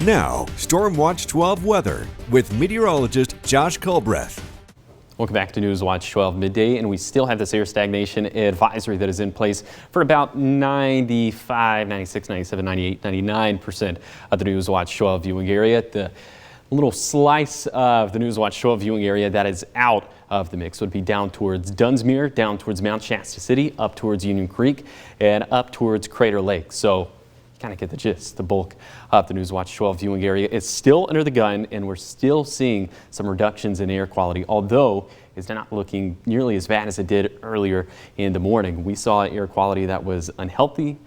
Now, Storm Watch 12 weather with meteorologist Josh Culbreath. Welcome back to News Watch 12 midday, and we still have this air stagnation advisory that is in place for about 95, 96, 97, 98, 99% of the News Watch 12 viewing area. The little slice of the News Watch 12 viewing area that is out of the mix would be down towards Dunsmuir, down towards Mount Shasta City, up towards Union Creek, and up towards Crater Lake. So kind of get the gist. The bulk of the News Watch 12 viewing area is still under the gun, and we're still seeing some reductions in air quality, although it's not looking nearly as bad as it did earlier in the morning. We saw air quality that was unhealthy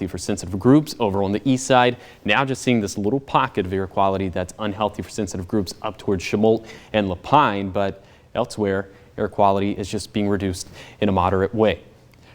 for sensitive groups over on the east side. Now just seeing this little pocket of air quality that's unhealthy for sensitive groups up towards Chemult and Lapine, but elsewhere air quality is just being reduced in a moderate way.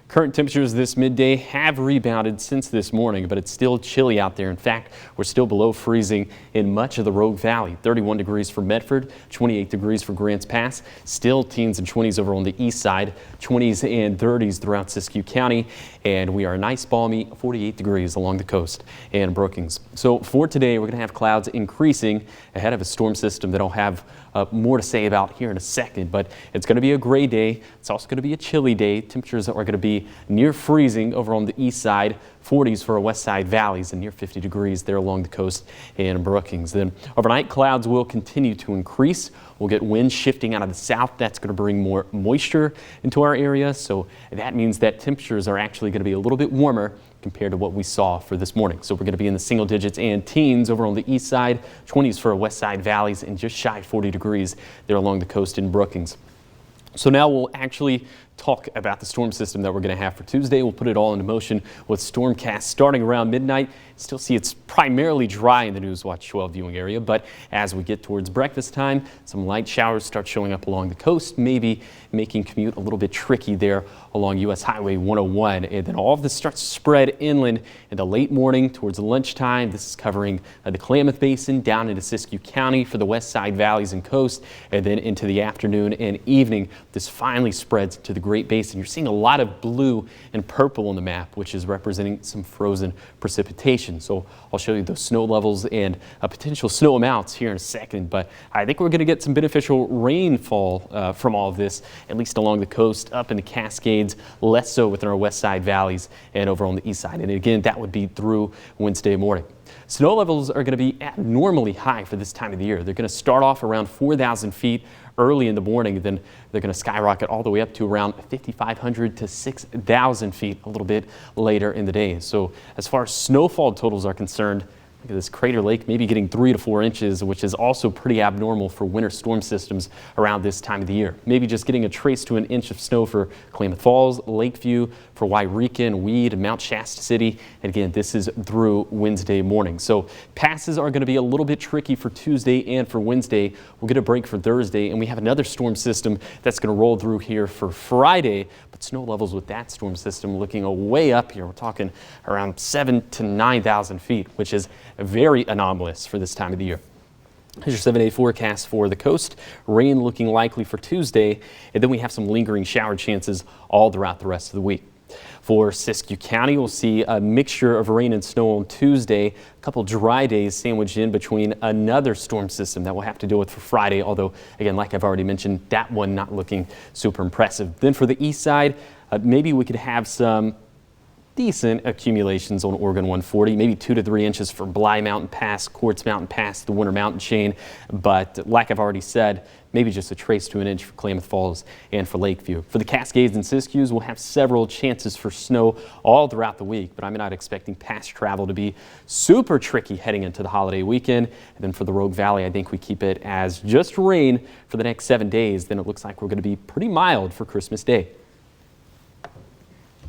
Current temperatures this midday have rebounded since this morning, but it's still chilly out there. In fact, we're still below freezing in much of the Rogue Valley. 31 degrees for Medford, 28 degrees for Grants Pass. Still teens and 20s over on the east side, 20s and 30s throughout Siskiyou County. And we are nice balmy 48 degrees along the coast and Brookings. So for today, we're going to have clouds increasing ahead of a storm system that I'll have more to say about here in a second, but it's going to be a gray day. It's also going to be a chilly day. Temperatures are going to be near freezing over on the east side, 40s for our west side valleys, and near 50 degrees there along the coast and Brookings. Then overnight, clouds will continue to increase. We'll get winds shifting out of the south. That's going to bring more moisture into our area, so that means that temperatures are actually going to be a little bit warmer compared to what we saw for this morning. So we're going to be in the single digits and teens over on the east side, 20s for our west side valleys, and just shy of 40 degrees there along the coast in Brookings. So now we'll actually talk about the storm system that we're going to have for Tuesday. We'll put it all into motion with Stormcast starting around midnight. Still see it's primarily dry in the News Watch 12 viewing area, but as we get towards breakfast time, some light showers start showing up along the coast, maybe making commute a little bit tricky there along U.S. Highway 101. And then all of this starts to spread inland in the late morning towards lunchtime. This is covering the Klamath Basin down into Siskiyou County for the west side valleys and coast, and then into the afternoon and evening. This finally spreads to the Great Basin. You're seeing a lot of blue and purple on the map, which is representing some frozen precipitation. So I'll show you those snow levels and potential snow amounts here in a second, but I think we're going to get some beneficial rainfall from all of this, at least along the coast, up in the Cascades, less so within our west side valleys and over on the east side. And again, that would be through Wednesday morning. Snow levels are going to be abnormally high for this time of the year. They're going to start off around 4,000 feet early in the morning, then they're going to skyrocket all the way up to around 5,500 to 6,000 feet a little bit later in the day. So as far as snowfall totals are concerned, look at this, Crater Lake maybe getting 3 to 4 inches, which is also pretty abnormal for winter storm systems around this time of the year. Maybe just getting a trace to an inch of snow for Klamath Falls, Lakeview, for Wairika, Weed, and Mount Shasta City. And again, this is through Wednesday morning. So passes are going to be a little bit tricky for Tuesday and for Wednesday. We'll get a break for Thursday, and we have another storm system that's going to roll through here for Friday. But snow levels with that storm system looking way up here. We're talking around 7,000 to 9,000 feet, which is very anomalous for this time of the year. Here's your 7-day forecast for the coast. Rain looking likely for Tuesday, and then we have some lingering shower chances all throughout the rest of the week. For Siskiyou County, we'll see a mixture of rain and snow on Tuesday, a couple dry days sandwiched in between another storm system that we'll have to deal with for Friday, although, again, like I've already mentioned, that one not looking super impressive. Then for the east side, maybe we could have some decent accumulations on Oregon 140, maybe 2 to 3 inches for Bly Mountain Pass, Quartz Mountain Pass, the Winter Mountain Chain. But like I've already said, maybe just a trace to an inch for Klamath Falls and for Lakeview. For the Cascades and Siskiyous, we'll have several chances for snow all throughout the week, but I'm not expecting pass travel to be super tricky heading into the holiday weekend. And then for the Rogue Valley, I think we keep it as just rain for the next 7 days. Then it looks like we're going to be pretty mild for Christmas Day.